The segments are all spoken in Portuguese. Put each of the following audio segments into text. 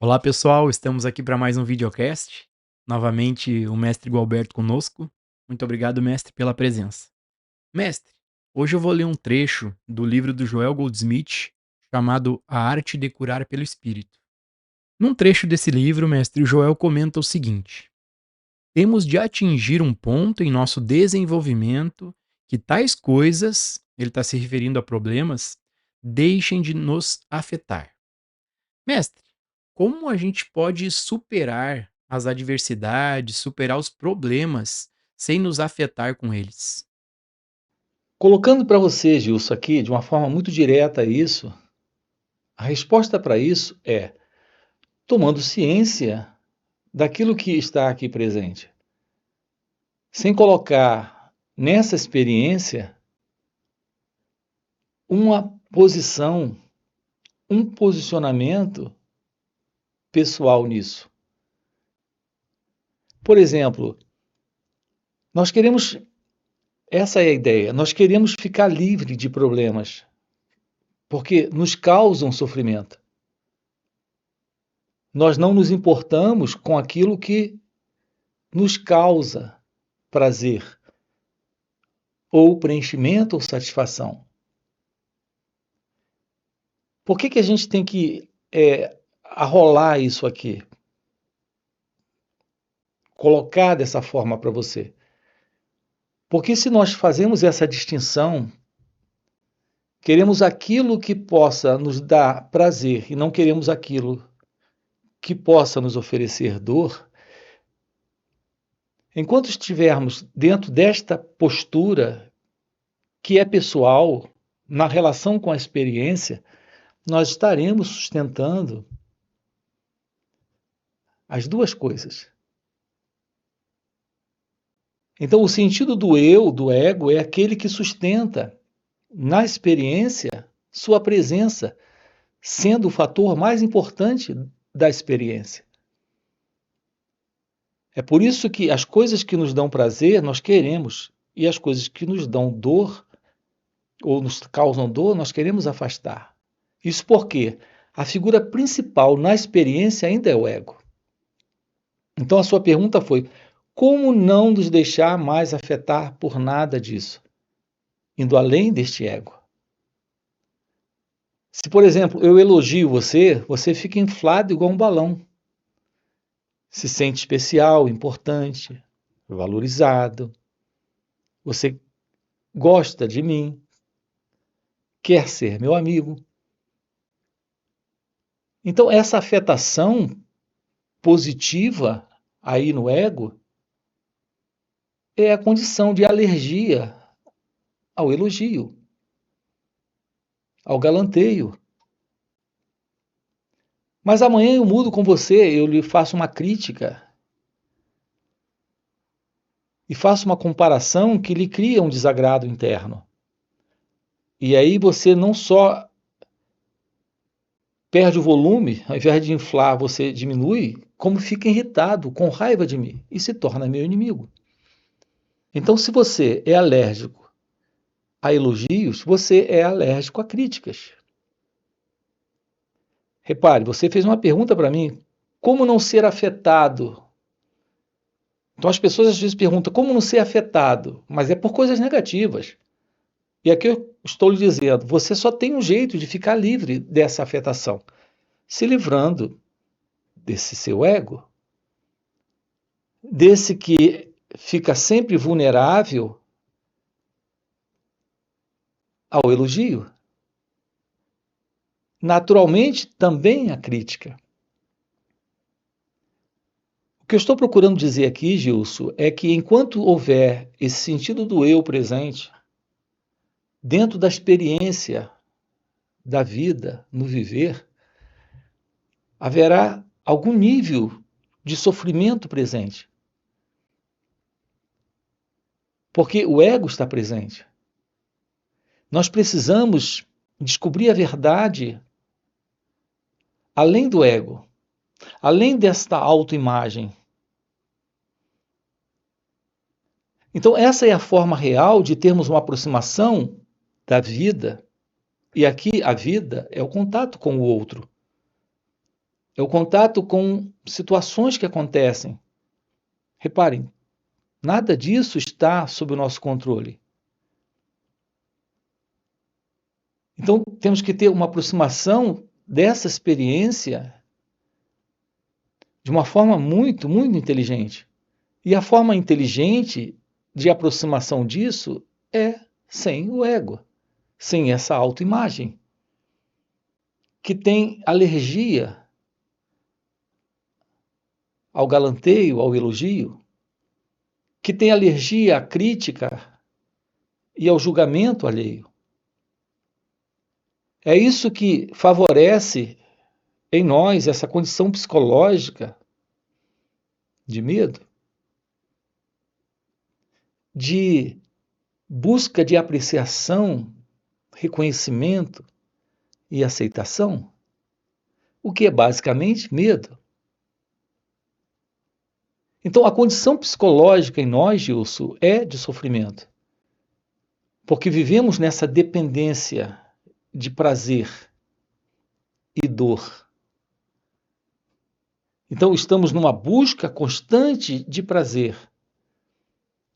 Olá pessoal, estamos aqui para mais um videocast. Novamente o mestre Gualberto conosco. Muito obrigado, mestre, pela presença. Mestre, hoje eu vou ler um trecho do livro do Joel Goldsmith chamado A Arte de Curar pelo Espírito. Num trecho desse livro, mestre, o Joel comenta o seguinte: temos de atingir um ponto em nosso desenvolvimento que tais coisas, ele está se referindo a problemas, deixem de nos afetar. Mestre, como a gente pode superar as adversidades, superar os problemas sem nos afetar com eles? Colocando para você, Gilson, aqui de uma forma muito direta isso, a resposta para isso é tomando ciência daquilo que está aqui presente, sem colocar nessa experiência uma posição, um posicionamento pessoal nisso. Por exemplo, nós queremos, essa é a ideia, nós queremos ficar livre de problemas, porque nos causam sofrimento. Nós não nos importamos com aquilo que nos causa prazer, ou preenchimento ou satisfação. Por que a gente tem que arrolar isso aqui? Colocar dessa forma para você. Porque se nós fazemos essa distinção, queremos aquilo que possa nos dar prazer e não queremos aquilo que possa nos oferecer dor, enquanto estivermos dentro desta postura que é pessoal, na relação com a experiência, nós estaremos sustentando as duas coisas. Então, o sentido do eu, do ego, é aquele que sustenta na experiência sua presença, sendo o fator mais importante da experiência. É por isso que as coisas que nos dão prazer nós queremos, e as coisas que nos dão dor ou nos causam dor nós queremos afastar. Isso porque a figura principal na experiência ainda é o ego. Então a sua pergunta foi: como não nos deixar mais afetar por nada disso? Indo além deste ego. Se, por exemplo, eu elogio você, você fica inflado igual um balão. Se sente especial, importante, valorizado. Você gosta de mim, quer ser meu amigo. Então, essa afetação positiva aí no ego é a condição de alergia ao elogio, ao galanteio. Mas amanhã eu mudo com você, eu lhe faço uma crítica e faço uma comparação que lhe cria um desagrado interno. E aí você não só perde o volume, ao invés de inflar, você diminui, como fica irritado, com raiva de mim, e se torna meu inimigo. Então, se você é alérgico a elogios, você é alérgico a críticas. Repare, você fez uma pergunta para mim, como não ser afetado? Então as pessoas às vezes perguntam, como não ser afetado? Mas é por coisas negativas. E aqui eu estou lhe dizendo, você só tem um jeito de ficar livre dessa afetação, se livrando desse seu ego, desse que fica sempre vulnerável ao elogio. Naturalmente, também a crítica. O que eu estou procurando dizer aqui, Gilson, é que enquanto houver esse sentido do eu presente, dentro da experiência da vida, no viver, haverá algum nível de sofrimento presente. Porque o ego está presente. Nós precisamos descobrir a verdade além do ego, além desta autoimagem. Então, essa é a forma real de termos uma aproximação da vida. E aqui a vida é o contato com o outro. é o contato com situações que acontecem. Reparem, nada disso está sob o nosso controle. Então, temos que ter uma aproximação dessa experiência de uma forma muito, muito inteligente. E a forma inteligente de aproximação disso é sem o ego, sem essa autoimagem, que tem alergia ao galanteio, ao elogio, que tem alergia à crítica e ao julgamento alheio. É isso que favorece em nós essa condição psicológica de medo, de busca de apreciação, reconhecimento e aceitação, o que é basicamente medo. Então, a condição psicológica em nós, Gilson, é de sofrimento, porque vivemos nessa dependência de prazer e dor. Então, estamos numa busca constante de prazer.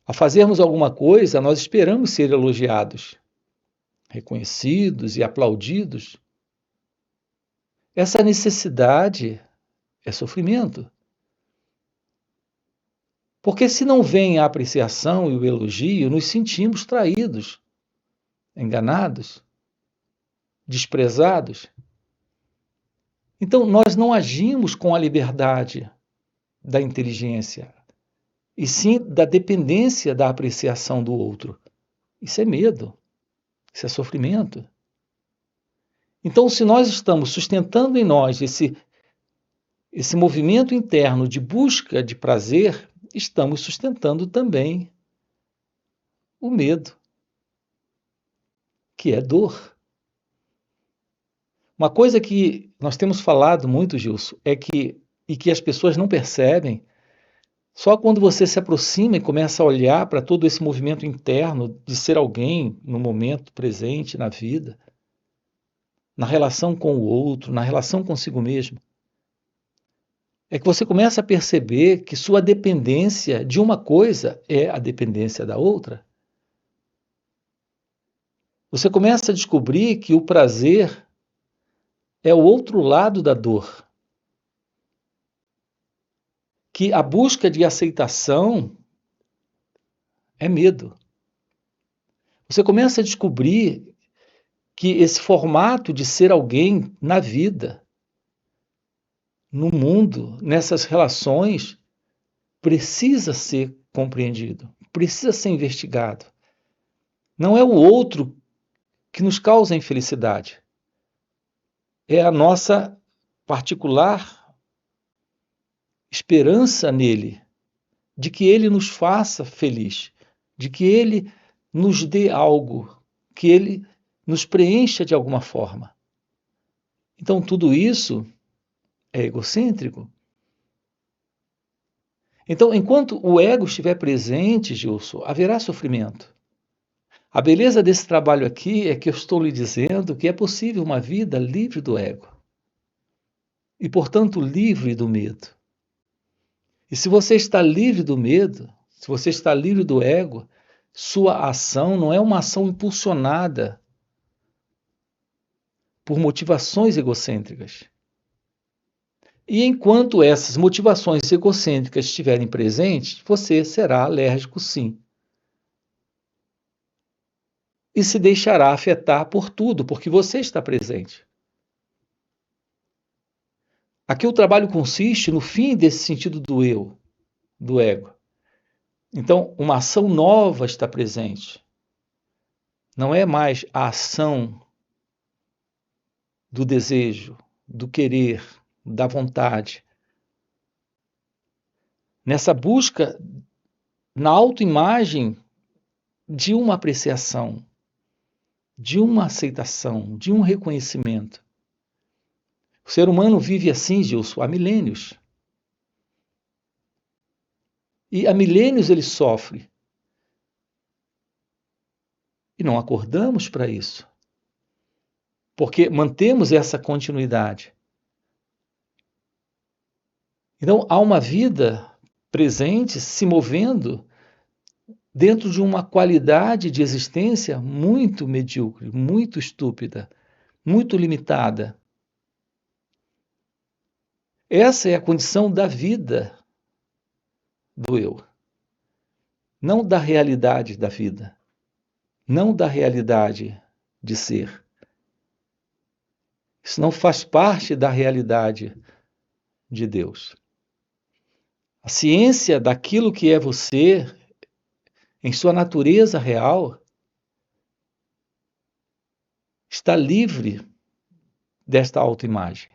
Ao fazermos alguma coisa, nós esperamos ser elogiados, reconhecidos e aplaudidos. Essa necessidade é sofrimento. Porque se não vem a apreciação e o elogio, nos sentimos traídos, enganados, desprezados. Então, nós não agimos com a liberdade da inteligência, e sim da dependência da apreciação do outro. Isso é medo, isso é sofrimento. Então, se nós estamos sustentando em nós esse movimento interno de busca de prazer, estamos sustentando também o medo, que é dor. Uma coisa que nós temos falado muito, Gilson, e que as pessoas não percebem, só quando você se aproxima e começa a olhar para todo esse movimento interno de ser alguém no momento presente, na vida, na relação com o outro, na relação consigo mesmo, é que você começa a perceber que sua dependência de uma coisa é a dependência da outra. Você começa a descobrir que o prazer é o outro lado da dor. Que a busca de aceitação é medo. Você começa a descobrir que esse formato de ser alguém na vida, no mundo, nessas relações, precisa ser compreendido, precisa ser investigado. Não é o outro que nos causa infelicidade. É a nossa particular esperança nele, de que ele nos faça feliz, de que ele nos dê algo, que ele nos preencha de alguma forma. Então, tudo isso é egocêntrico. Então, enquanto o ego estiver presente, Gilson, haverá sofrimento. A beleza desse trabalho aqui é que eu estou lhe dizendo que é possível uma vida livre do ego e, portanto, livre do medo. E se você está livre do medo, se você está livre do ego, sua ação não é uma ação impulsionada por motivações egocêntricas. E enquanto essas motivações egocêntricas estiverem presentes, você será alérgico, sim. E se deixará afetar por tudo, porque você está presente. Aqui o trabalho consiste no fim desse sentido do eu, do ego. Então, uma ação nova está presente. Não é mais a ação do desejo, do querer, da vontade. Nessa busca na autoimagem de uma apreciação, de uma aceitação, de um reconhecimento. O ser humano vive assim, Gilson, há milênios. E há milênios ele sofre. E não acordamos para isso. Porque mantemos essa continuidade. Então, há uma vida presente se movendo dentro de uma qualidade de existência muito medíocre, muito estúpida, muito limitada. Essa é a condição da vida do eu, não da realidade da vida, não da realidade de ser. Isso não faz parte da realidade de Deus. A ciência daquilo que é você, em sua natureza real, está livre desta autoimagem.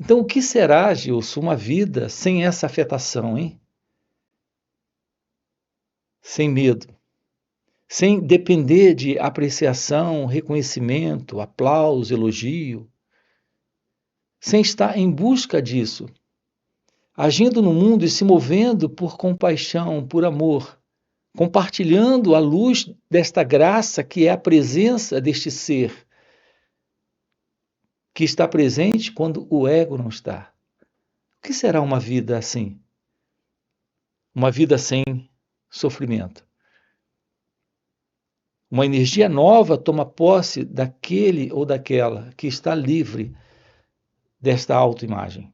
Então, o que será, Gilson, uma vida sem essa afetação, hein? Sem medo, sem depender de apreciação, reconhecimento, aplauso, elogio, sem estar em busca disso, agindo no mundo e se movendo por compaixão, por amor, compartilhando a luz desta graça que é a presença deste ser, que está presente quando o ego não está. O que será uma vida assim? Uma vida sem sofrimento. Uma energia nova toma posse daquele ou daquela que está livre desta autoimagem.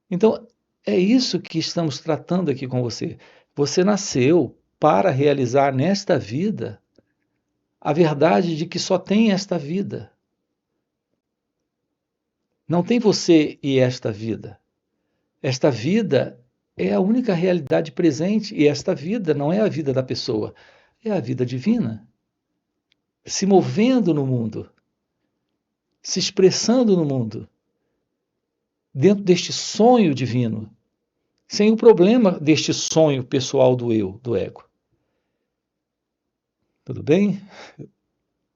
Então, é isso que estamos tratando aqui com você. Você nasceu para realizar nesta vida a verdade de que só tem esta vida. Não tem você e esta vida. Esta vida é a única realidade presente e esta vida não é a vida da pessoa, é a vida divina, se movendo no mundo, se expressando no mundo, dentro deste sonho divino, sem o problema deste sonho pessoal do eu, do ego. Tudo bem?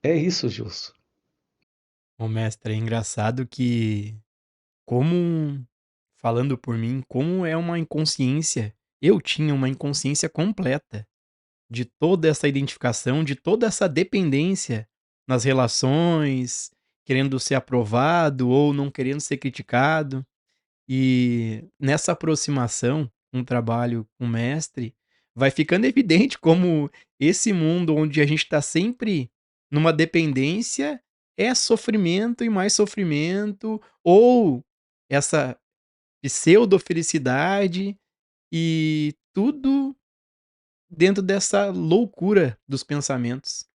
É isso, Gilson. Ô, mestre, é engraçado que, como, falando por mim, como é uma inconsciência, eu tinha uma inconsciência completa de toda essa identificação, de toda essa dependência nas relações, querendo ser aprovado ou não querendo ser criticado. E nessa aproximação, um trabalho com o mestre, vai ficando evidente como esse mundo onde a gente está sempre numa dependência é sofrimento e mais sofrimento, ou essa pseudo-felicidade, e tudo dentro dessa loucura dos pensamentos.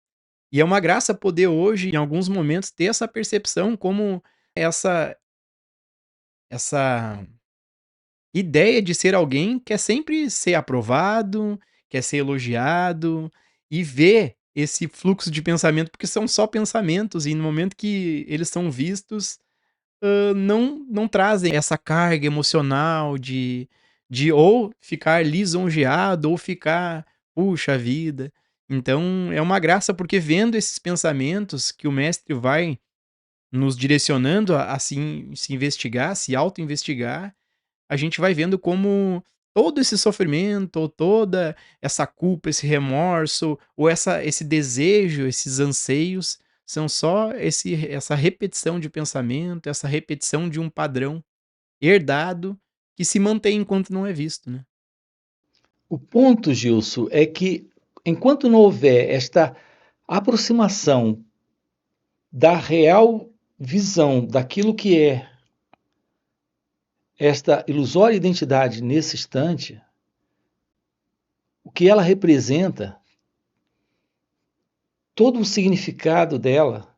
E é uma graça poder hoje, em alguns momentos, ter essa percepção como essa essa ideia de ser alguém quer sempre ser aprovado, quer ser elogiado, e ver esse fluxo de pensamento, porque são só pensamentos, e no momento que eles são vistos, não trazem essa carga emocional de ou ficar lisonjeado ou ficar: "Puxa vida". Então é uma graça, porque vendo esses pensamentos que o mestre vai nos direcionando a se investigar, se auto-investigar, a gente vai vendo como todo esse sofrimento, ou toda essa culpa, esse remorso, ou esse desejo, esses anseios, são só essa repetição de pensamento, essa repetição de um padrão herdado que se mantém enquanto não é visto, né. O ponto, Gilson, é que enquanto não houver esta aproximação da real visão daquilo que é esta ilusória identidade nesse instante, o que ela representa, todo o significado dela,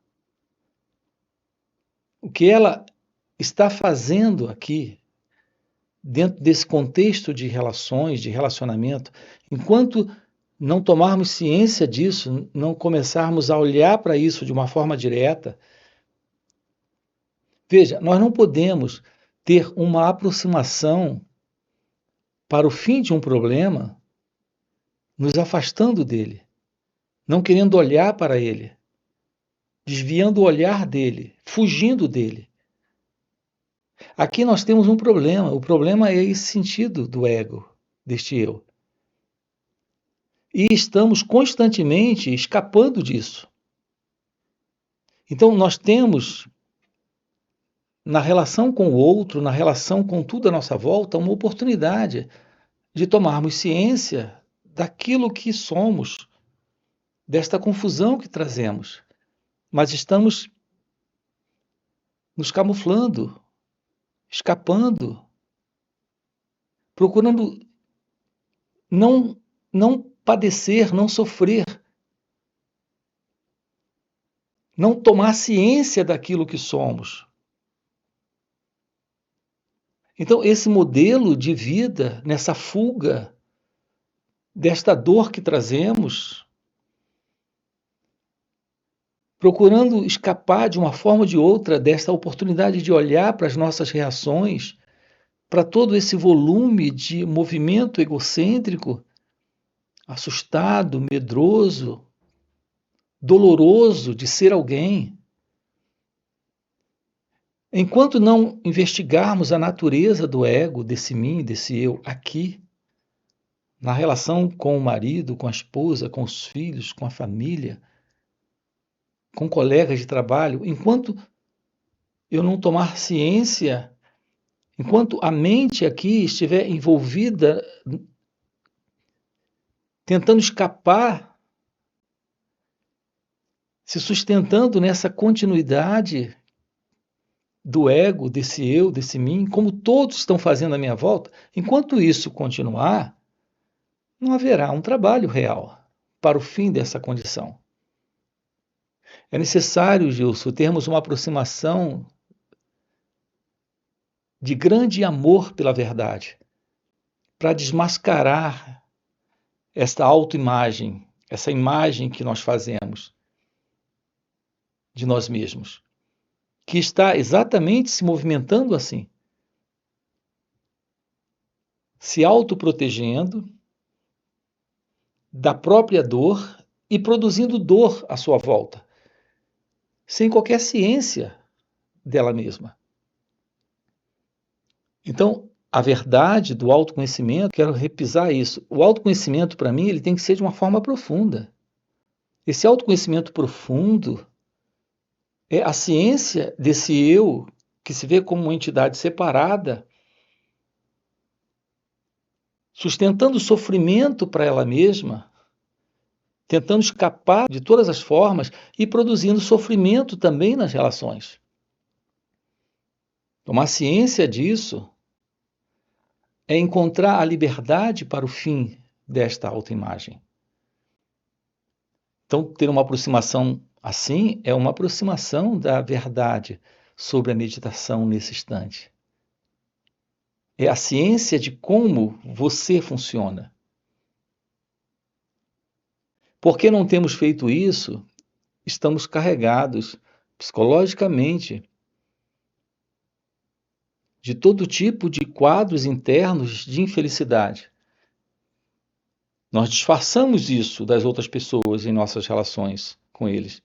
o que ela está fazendo aqui, dentro desse contexto de relações, de relacionamento, enquanto não tomarmos ciência disso, não começarmos a olhar para isso de uma forma direta, veja, nós não podemos ter uma aproximação para o fim de um problema nos afastando dele, não querendo olhar para ele, desviando o olhar dele, fugindo dele. Aqui nós temos um problema. O problema é esse sentido do ego, deste eu. E estamos constantemente escapando disso. Então nós temos na relação com o outro, na relação com tudo à nossa volta, uma oportunidade de tomarmos ciência daquilo que somos, desta confusão que trazemos. Mas estamos nos camuflando, escapando, procurando não padecer, não sofrer, não tomar ciência daquilo que somos. Então, esse modelo de vida, nessa fuga desta dor que trazemos, procurando escapar de uma forma ou de outra desta oportunidade de olhar para as nossas reações, para todo esse volume de movimento egocêntrico, assustado, medroso, doloroso de ser alguém. Enquanto não investigarmos a natureza do ego, desse mim, desse eu, aqui, na relação com o marido, com a esposa, com os filhos, com a família, com colegas de trabalho, enquanto eu não tomar ciência, enquanto a mente aqui estiver envolvida, tentando escapar, se sustentando nessa continuidade do ego, desse eu, desse mim, como todos estão fazendo à minha volta, enquanto isso continuar, não haverá um trabalho real para o fim dessa condição. É necessário, Gilson, termos uma aproximação de grande amor pela verdade, para desmascarar esta autoimagem, essa imagem que nós fazemos de nós mesmos, que está exatamente se movimentando assim, se autoprotegendo da própria dor e produzindo dor à sua volta, sem qualquer ciência dela mesma. Então, a verdade do autoconhecimento, quero repisar isso, o autoconhecimento, para mim, ele tem que ser de uma forma profunda. Esse autoconhecimento profundo é a ciência desse eu que se vê como uma entidade separada, sustentando sofrimento para ela mesma, tentando escapar de todas as formas e produzindo sofrimento também nas relações. Tomar ciência disso é encontrar a liberdade para o fim desta autoimagem. Então, ter uma aproximação assim é uma aproximação da verdade sobre a meditação nesse instante. É a ciência de como você funciona. Porque não temos feito isso, estamos carregados psicologicamente de todo tipo de quadros internos de infelicidade. Nós disfarçamos isso das outras pessoas em nossas relações com eles.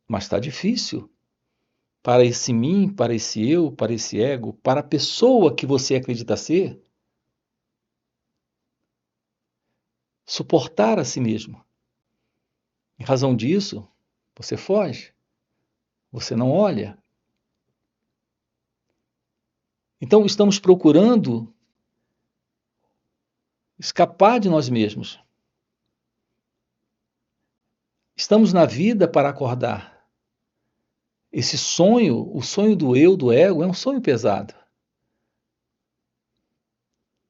Mas está difícil para esse mim, para esse eu, para esse ego, para a pessoa que você acredita ser, suportar a si mesmo. Em razão disso, você foge, você não olha. Então, estamos procurando escapar de nós mesmos. Estamos na vida para acordar. Esse sonho, o sonho do eu, do ego, é um sonho pesado.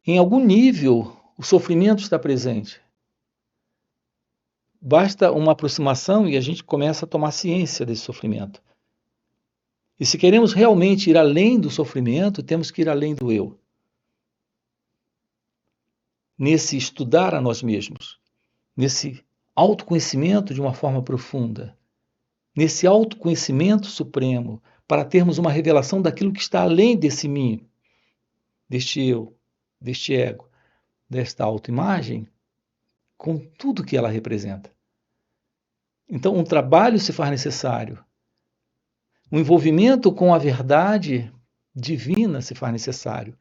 Em algum nível, o sofrimento está presente. Basta uma aproximação e a gente começa a tomar ciência desse sofrimento. E se queremos realmente ir além do sofrimento, temos que ir além do eu. Nesse estudar a nós mesmos, nesse autoconhecimento de uma forma profunda, nesse autoconhecimento supremo, para termos uma revelação daquilo que está além desse mim, deste eu, deste ego, desta autoimagem, com tudo que ela representa. Então, um trabalho se faz necessário. Um envolvimento com a verdade divina se faz necessário.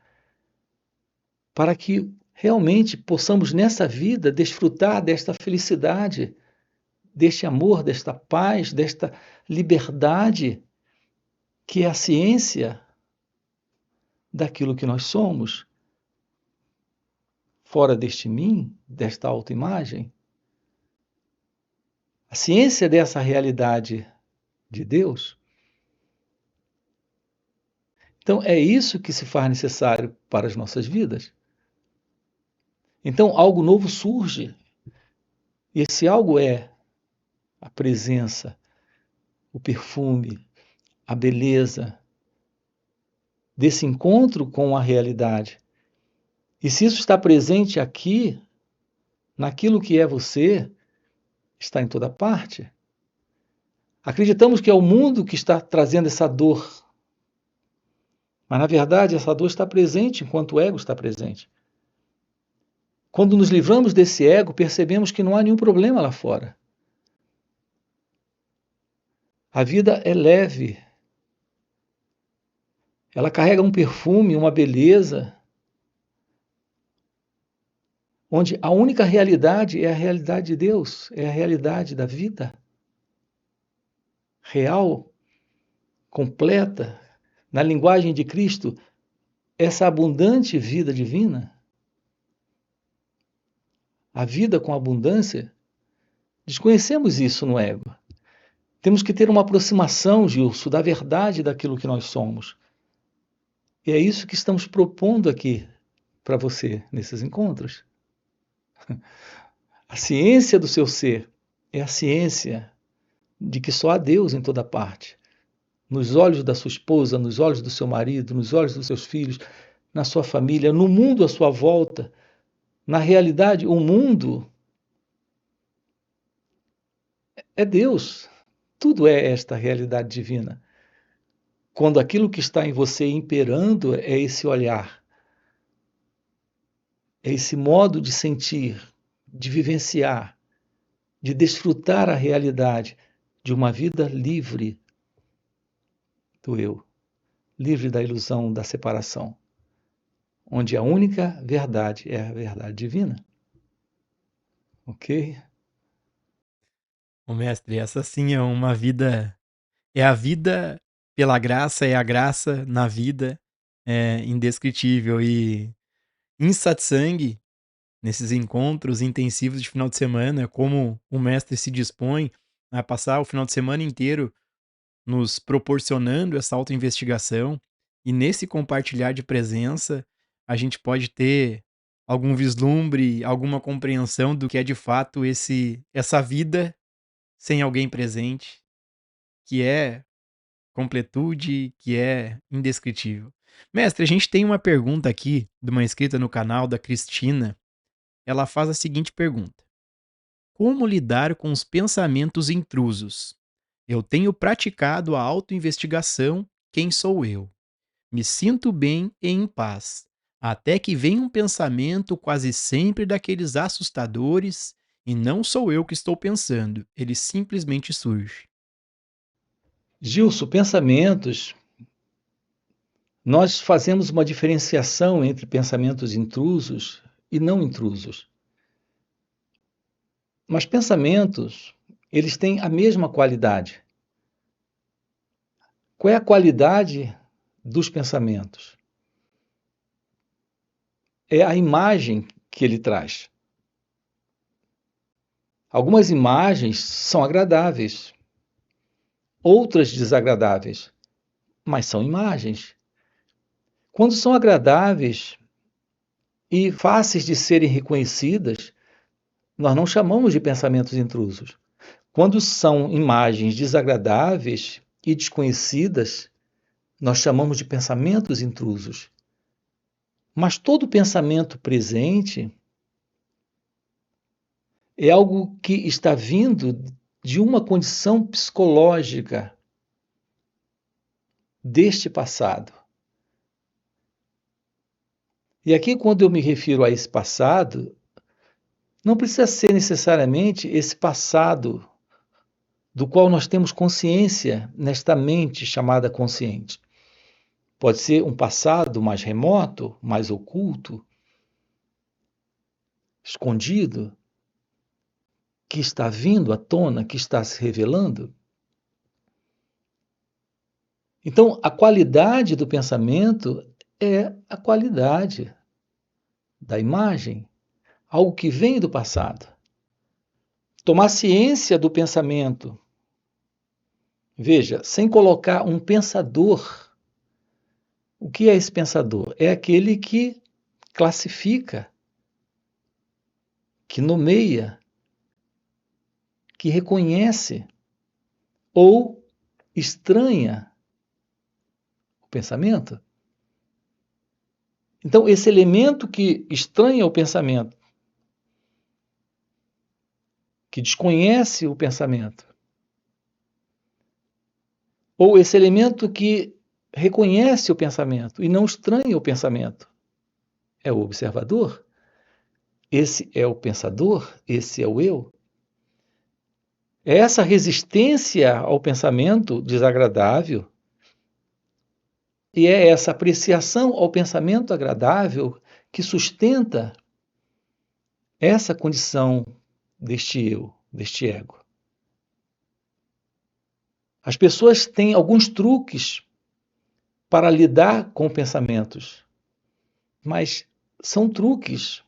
Para que realmente possamos nessa vida desfrutar desta felicidade, deste amor, desta paz, desta liberdade que é a ciência daquilo que nós somos, fora deste mim, desta autoimagem. A ciência dessa realidade de Deus. Então, é isso que se faz necessário para as nossas vidas. Então, algo novo surge. E esse algo é a presença, o perfume, a beleza desse encontro com a realidade. E se isso está presente aqui, naquilo que é você, está em toda parte. Acreditamos que é o mundo que está trazendo essa dor. Mas, na verdade, essa dor está presente enquanto o ego está presente. Quando nos livramos desse ego, percebemos que não há nenhum problema lá fora. A vida é leve. Ela carrega um perfume, uma beleza, onde a única realidade é a realidade de Deus, é a realidade da vida real, completa, na linguagem de Cristo, essa abundante vida divina, a vida com abundância. Desconhecemos isso no ego. Temos que ter uma aproximação, Gilson, da verdade daquilo que nós somos. E é isso que estamos propondo aqui para você nesses encontros. A ciência do seu ser é a ciência de que só há Deus em toda parte. Nos olhos da sua esposa, nos olhos do seu marido, nos olhos dos seus filhos, na sua família, no mundo à sua volta. Na realidade, o mundo é Deus. Tudo é esta realidade divina. Quando aquilo que está em você imperando é esse olhar, é esse modo de sentir, de vivenciar, de desfrutar a realidade de uma vida livre do eu, livre da ilusão da separação, onde a única verdade é a verdade divina. Ok? Ô mestre, essa sim é uma vida. É a vida pela graça, é a graça na vida. É indescritível. E em satsang, nesses encontros intensivos de final de semana, como o mestre se dispõe a passar o final de semana inteiro nos proporcionando essa autoinvestigação, e nesse compartilhar de presença, a gente pode ter algum vislumbre, alguma compreensão do que é de fato essa vida sem alguém presente, que é completude, que é indescritível. Mestre, a gente tem uma pergunta aqui de uma inscrita no canal da Cristina. Ela faz a seguinte pergunta: como lidar com os pensamentos intrusos? Eu tenho praticado a autoinvestigação, quem sou eu? Me sinto bem e em paz, até que vem um pensamento quase sempre daqueles assustadores, e não sou eu que estou pensando, ele simplesmente surge. Gilson, pensamentos. Nós fazemos uma diferenciação entre pensamentos intrusos e não intrusos. Mas pensamentos, eles têm a mesma qualidade. Qual é a qualidade dos pensamentos? É a imagem que ele traz. Algumas imagens são agradáveis, outras desagradáveis, mas são imagens. Quando são agradáveis e fáceis de serem reconhecidas, nós não chamamos de pensamentos intrusos. Quando são imagens desagradáveis e desconhecidas, nós chamamos de pensamentos intrusos. Mas todo pensamento presente é algo que está vindo de uma condição psicológica deste passado. E aqui, quando eu me refiro a esse passado, não precisa ser necessariamente esse passado do qual nós temos consciência nesta mente chamada consciente. Pode ser um passado mais remoto, mais oculto, escondido, que está vindo à tona, que está se revelando. Então, a qualidade do pensamento é a qualidade da imagem, algo que vem do passado. Tomar ciência do pensamento. Veja, sem colocar um pensador. O que é esse pensador? É aquele que classifica, que nomeia, que reconhece ou estranha o pensamento. Então, esse elemento que estranha o pensamento, que desconhece o pensamento, ou esse elemento que reconhece o pensamento e não estranha o pensamento, é o observador. Esse é o pensador, esse é o eu. É essa resistência ao pensamento desagradável e é essa apreciação ao pensamento agradável que sustenta essa condição deste eu, deste ego. As pessoas têm alguns truques para lidar com pensamentos, mas são truques.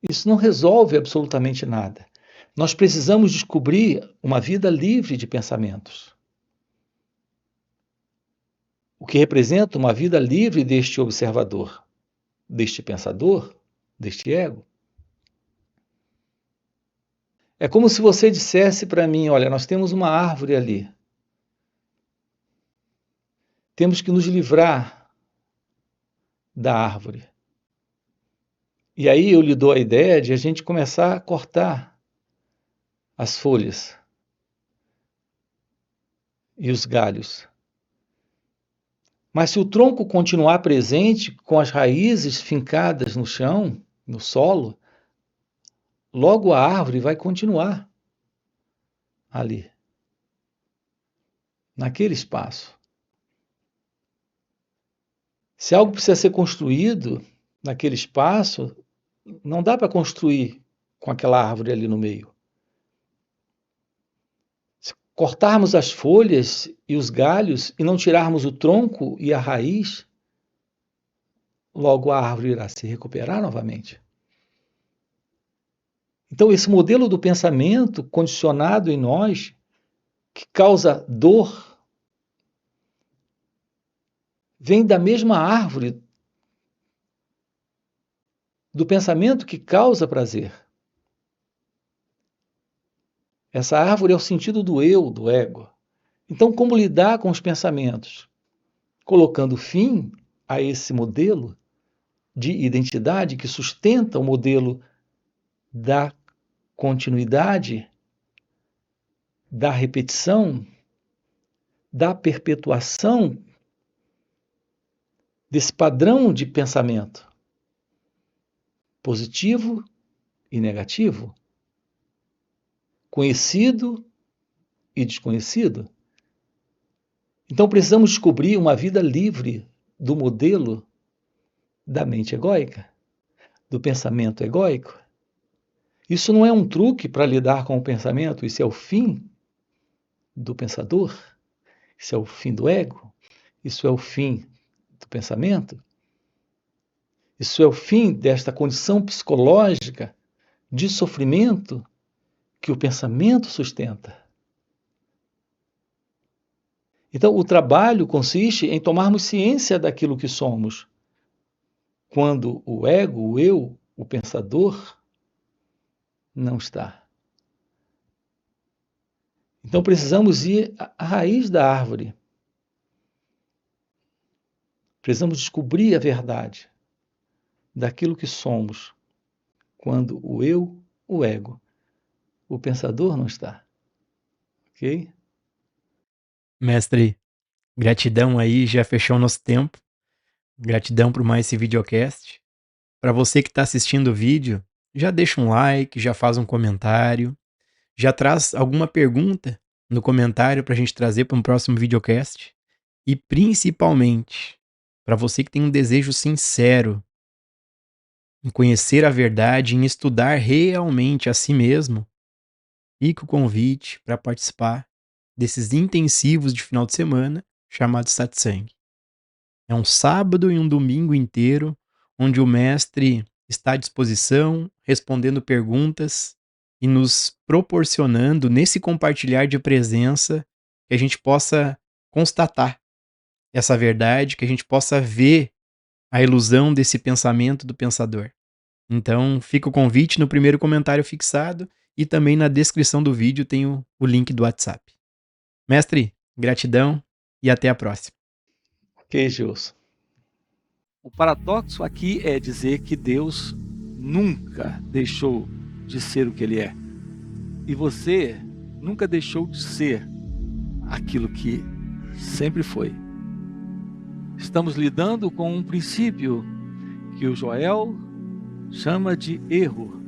Isso não resolve absolutamente nada. Nós precisamos descobrir uma vida livre de pensamentos. O que representa uma vida livre deste observador, deste pensador, deste ego. É como se você dissesse para mim, olha, nós temos uma árvore ali. Temos que nos livrar da árvore. E aí eu lhe dou a ideia de a gente começar a cortar as folhas e os galhos. Mas se o tronco continuar presente, com as raízes fincadas no chão, no solo, logo a árvore vai continuar ali, naquele espaço. Se algo precisa ser construído naquele espaço, não dá para construir com aquela árvore ali no meio. Se cortarmos as folhas e os galhos e não tirarmos o tronco e a raiz, logo a árvore irá se recuperar novamente. Então, esse modelo do pensamento condicionado em nós, que causa dor, vem da mesma árvore do pensamento que causa prazer. Essa árvore é o sentido do eu, do ego. Então, como lidar com os pensamentos? Colocando fim a esse modelo de identidade que sustenta o modelo da continuidade, da repetição, da perpetuação desse padrão de pensamento positivo e negativo, conhecido e desconhecido. Então precisamos descobrir uma vida livre do modelo da mente egóica, do pensamento egóico. Isso não é um truque para lidar com o pensamento, isso é o fim do pensador, isso é o fim do ego, isso é o fim do pensamento, isso é o fim desta condição psicológica de sofrimento que o pensamento sustenta. Então, o trabalho consiste em tomarmos ciência daquilo que somos, quando o ego, o eu, o pensador, não está. Então, precisamos ir à raiz da árvore. Precisamos descobrir a verdade daquilo que somos, quando o eu, o ego, o pensador não está. Ok? Mestre, gratidão aí, já fechou o nosso tempo. Gratidão por mais esse videocast. Para você que está assistindo o vídeo, já deixa um like, já faz um comentário, já traz alguma pergunta no comentário para a gente trazer para um próximo videocast. E principalmente, para você que tem um desejo sincero em conhecer a verdade, em estudar realmente a si mesmo, fica o convite para participar desses intensivos de final de semana, chamado satsang. É um sábado e um domingo inteiro, onde o mestre está à disposição, respondendo perguntas e nos proporcionando, nesse compartilhar de presença, que a gente possa constatar essa verdade, que a gente possa ver a ilusão desse pensamento do pensador. Então, fica o convite no primeiro comentário fixado e também na descrição do vídeo tem o link do WhatsApp. Mestre, gratidão e até a próxima. Ok, Gilson. O paradoxo aqui é dizer que Deus nunca deixou de ser o que Ele é. E você nunca deixou de ser aquilo que sempre foi. Estamos lidando com um princípio que o Joel chama de erro.